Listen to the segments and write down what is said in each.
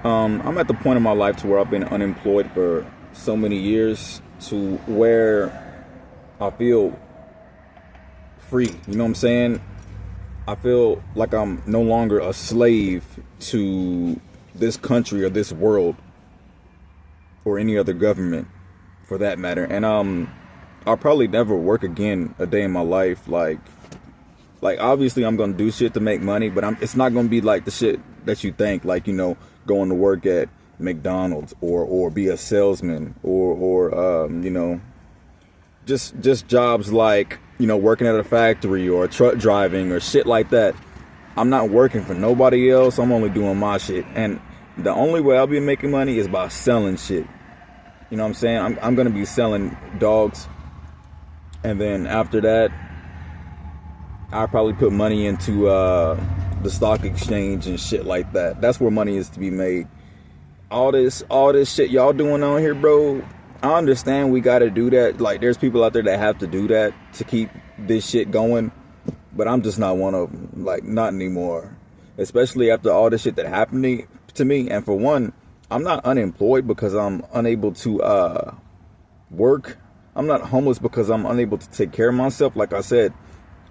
I'm at the point in my life to where I've been unemployed for so many years to where I feel free. You know what I'm saying? I feel like I'm no longer a slave to this country or this world or any other government for that matter. And I'll probably never work again a day in my life. Like obviously I'm gonna do shit to make money, but it's not gonna be like the shit that you think, like, going to work at McDonald's or be a salesman or just jobs like, working at a factory or truck driving or shit like that. I'm not working for nobody else. I'm only doing my shit. And the only way I'll be making money is by selling shit. You know what I'm saying? I'm gonna be selling dogs, and then after that I'll probably put money into the stock exchange and shit like that. That's where money is to be made. All this shit y'all doing on here, bro, I understand we gotta do that. Like, there's people out there that have to do that to keep this shit going, but I'm just not one of them. Like, not anymore. Especially after all this shit that happened to me. And for one, I'm not unemployed because I'm unable to work. I'm not homeless because I'm unable to take care of myself. Like I said,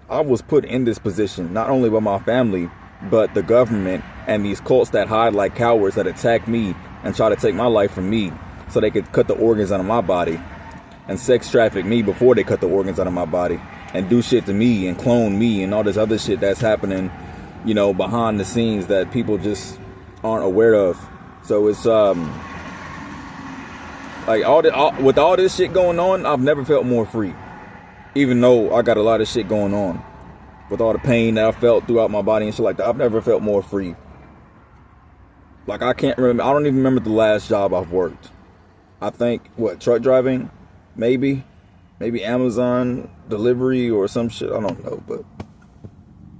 I was put in this position not only by my family, but the government and these cults that hide like cowards that attack me and try to take my life from me so they could cut the organs out of my body and sex traffic me before they cut the organs out of my body and do shit to me and clone me and all this other shit that's happening, behind the scenes that people just aren't aware of. So it's like with all this shit going on, I've never felt more free. Even though I got a lot of shit going on, with all the pain that I felt throughout my body and shit like that, I've never felt more free. Like, I can't remember. I don't even remember the last job I've worked. I think, truck driving? Maybe Amazon delivery or some shit. I don't know, but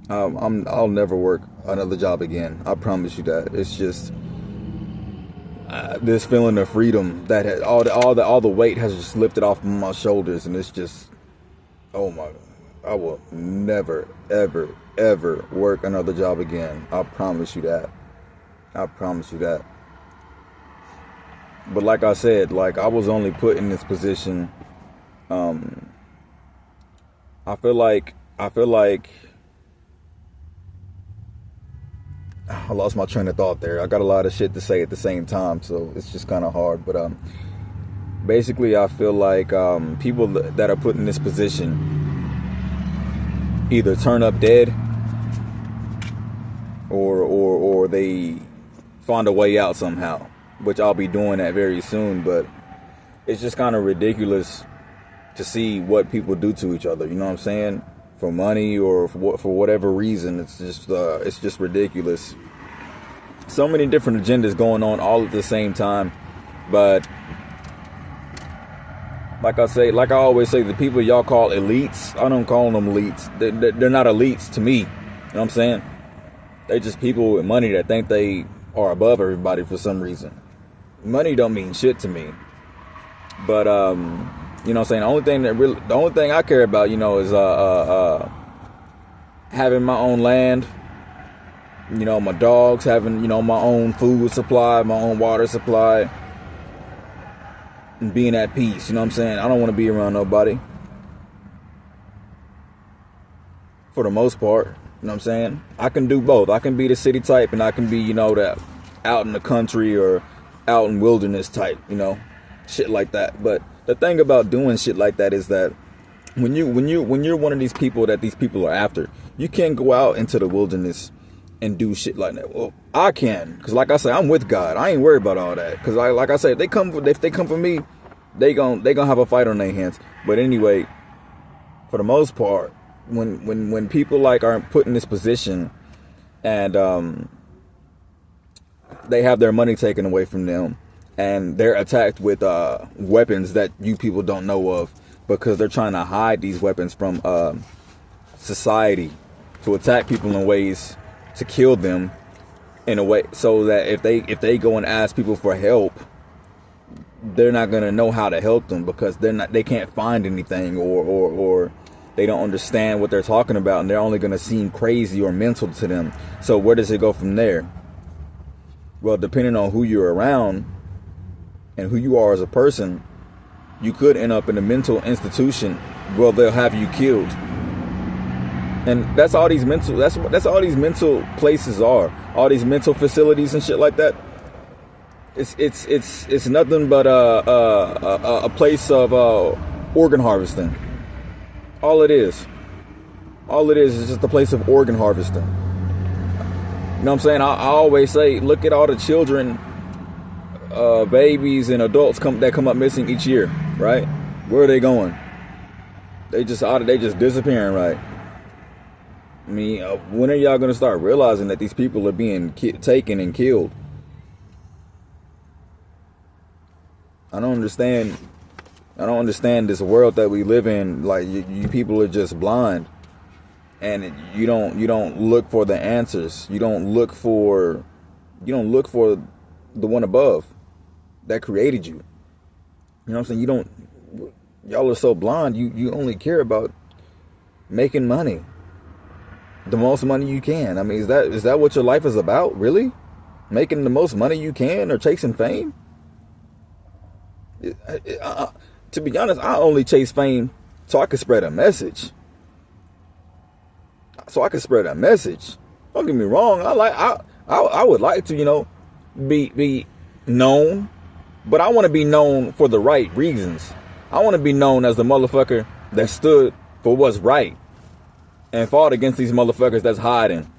I'll never work another job again. I promise you that. It's just this feeling of freedom that all the weight has just lifted off my shoulders, and it's just, oh my God. I will never, ever, ever work another job again. I promise you that. I promise you that. But like I said, like, I was only put in this position. I feel like I lost my train of thought there. I got a lot of shit to say at the same time, so it's just kind of hard. But basically, I feel like people that are put in this position either turn up dead or they find a way out somehow, which I'll be doing that very soon. But it's just kind of ridiculous to see what people do to each other, you know what I'm saying, for money or for whatever reason. It's just ridiculous. So many different agendas going on all at the same time. But like I always say, the people y'all call elites, I don't call them elites. They're not elites to me. You know what I'm saying? They're just people with money that think they are above everybody for some reason. Money don't mean shit to me. But you know what I'm saying? The only thing I care about, is having my own land. My dogs, having, my own food supply, my own water supply. And being at peace, you know what I'm saying? I don't want to be around nobody. For the most part, you know what I'm saying? I can do both. I can be the city type, and I can be, that out in the country or out in wilderness type, shit like that. But the thing about doing shit like that is that when you're one of these people that these people are after, you can't go out into the wilderness and do shit like that. Well, I can, because like I said, I'm with God. I ain't worried about all that, because like I said, if they come for me, they gonna have a fight on their hands. But anyway, for the most part, when people like are put in this position and they have their money taken away from them and they're attacked with weapons that you people don't know of, because they're trying to hide these weapons from society, to attack people in ways to kill them in a way so that if they go and ask people for help, they're not going to know how to help them, because they can't find anything, or they don't understand what they're talking about, and they're only going to seem crazy or mental to them. So where does it go from there? Well, depending on who you're around and who you are as a person, you could end up in a mental institution. Well, they'll have you killed. And that's all these mental, that's all these mental places are. All these mental facilities and shit like that. It's nothing but a place of organ harvesting. All it is just a place of organ harvesting. You know what I'm saying? I always say, look at all the children, babies and adults that come up missing each year, right? Where are they going? They just disappearing, right? I mean, when are y'all gonna start realizing that these people are being taken and killed? I don't understand this world that we live in. Like, you people are just blind, and you don't look for the answers. You don't look for the one above that created you. You know what I'm saying? Y'all are so blind. You only care about making money, the most money you can. I mean, is that what your life is about? Really? Making the most money you can, or chasing fame? To be honest, I only chase fame so I can spread a message. Don't get me wrong. I would like to, be known, but I want to be known for the right reasons. I want to be known as the motherfucker that stood for what's right and fought against these motherfuckers that's hiding,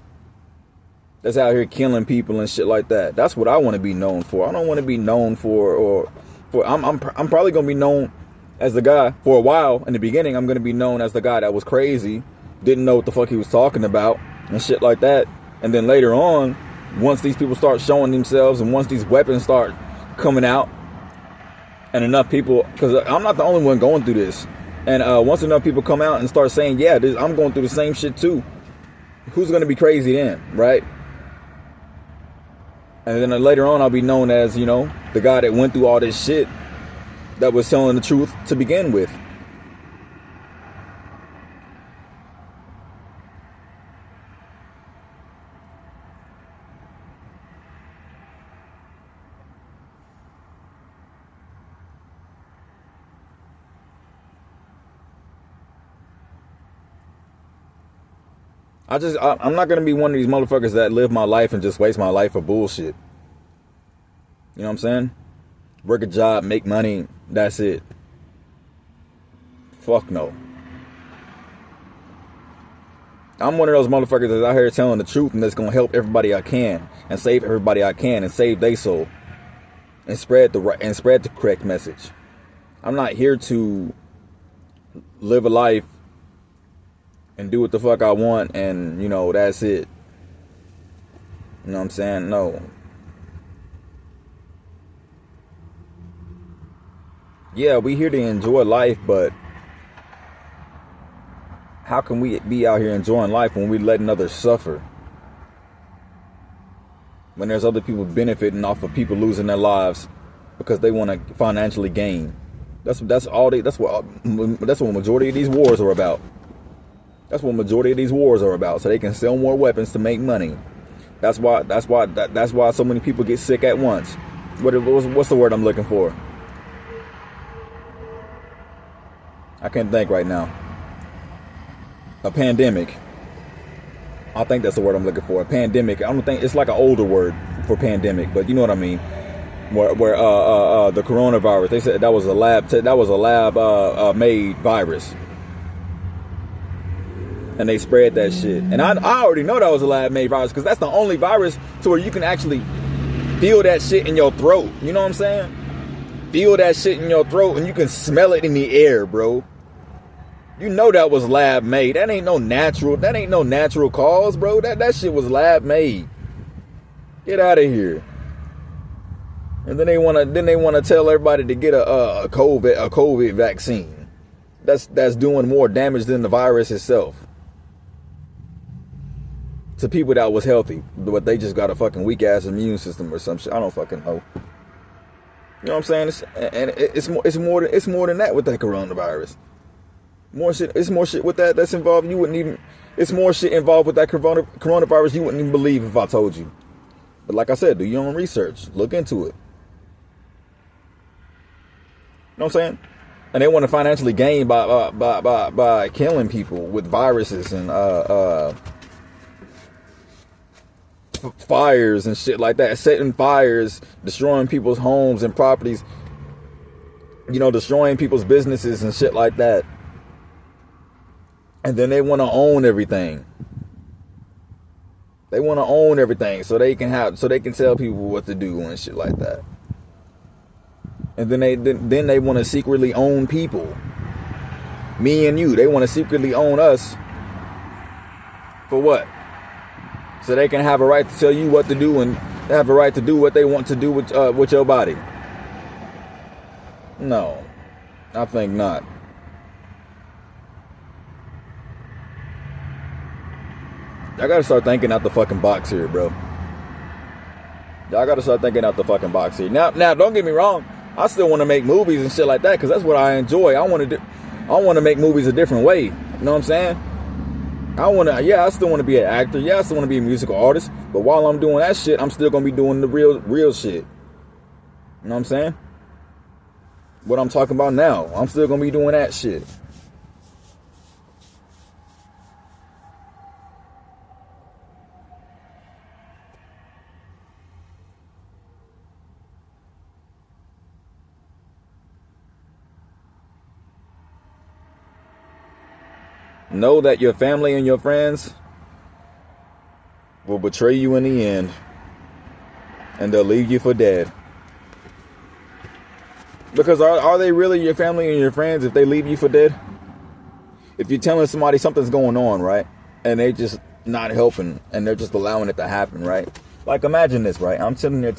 that's out here killing people and shit like that. That's what I want to be known for. I don't want to be known for I'm probably gonna be known as the guy for a while. In the beginning, I'm gonna be known as the guy that was crazy, didn't know what the fuck he was talking about and shit like that. And then later on, once these people start showing themselves and once these weapons start coming out, and enough people, because I'm not the only one going through this, and once enough people come out and start saying, yeah, I'm going through the same shit too, who's gonna be crazy then, right? And then later on, I'll be known as, the guy that went through all this shit, that was telling the truth to begin with. I'm not going to be one of these motherfuckers that live my life and just waste my life for bullshit. You know what I'm saying? Work a job, make money, that's it. Fuck no. I'm one of those motherfuckers that's out here telling the truth and that's going to help everybody I can and save everybody I can and save their soul and spread the correct message. I'm not here to live a life and do what the fuck I want and, that's it. You know what I'm saying? No. Yeah, we here to enjoy life, but how can we be out here enjoying life when we letting others suffer? When there's other people benefiting off of people losing their lives because they want to financially gain. That's what majority of these wars are about. That's what majority of these wars are about, so they can sell more weapons to make money. That's why so many people get sick at once. What's the word I'm looking for? I can't think right now. A pandemic. I think that's the word I'm looking for. A pandemic. I don't think it's like an older word for pandemic, but you know what I mean. Where the coronavirus, they said that was a lab made virus. And they spread that shit. And I already know that was a lab-made virus because that's the only virus to where you can actually feel that shit in your throat. You know what I'm saying? Feel that shit in your throat and you can smell it in the air, bro. You know that was lab-made. That ain't no natural cause, bro. That shit was lab-made. Get out of here. And then they wanna tell everybody to get a COVID vaccine. That's doing more damage than the virus itself. To people that was healthy, but they just got a fucking weak ass immune system or some shit. I don't fucking know. You know what I'm saying? It's more than that with that coronavirus. It's more shit with that's involved. It's more shit involved with that coronavirus you wouldn't even believe if I told you. But like I said, do your own research. Look into it. You know what I'm saying? And they want to financially gain by killing people with viruses and fires and shit like that, setting fires, destroying people's homes and properties, you know, destroying people's businesses and shit like that. And then they want to own everything. They want to own everything so they can tell people what to do and shit like that. And then they want to secretly own people. Me and you, they want to secretly own us. For what? So they can have a right to tell you what to do and have a right to do what they want to do with your body. No, I think not. I gotta start thinking out the fucking box here, bro. I gotta start thinking out the fucking box here. Now, don't get me wrong. I still want to make movies and shit like that because that's what I enjoy. I want to make movies a different way. You know what I'm saying? I still want to be an actor. Yeah, I still want to be a musical artist. But while I'm doing that shit, I'm still gonna be doing the real shit. You know what I'm saying? What I'm talking about now, I'm still gonna be doing that shit. Know that your family and your friends will betray you in the end, and they'll leave you for dead. Because are they really your family and your friends if they leave you for dead? If you're telling somebody something's going on, right, and they just not helping and they're just allowing it to happen, right? Like imagine this, right? I'm sitting there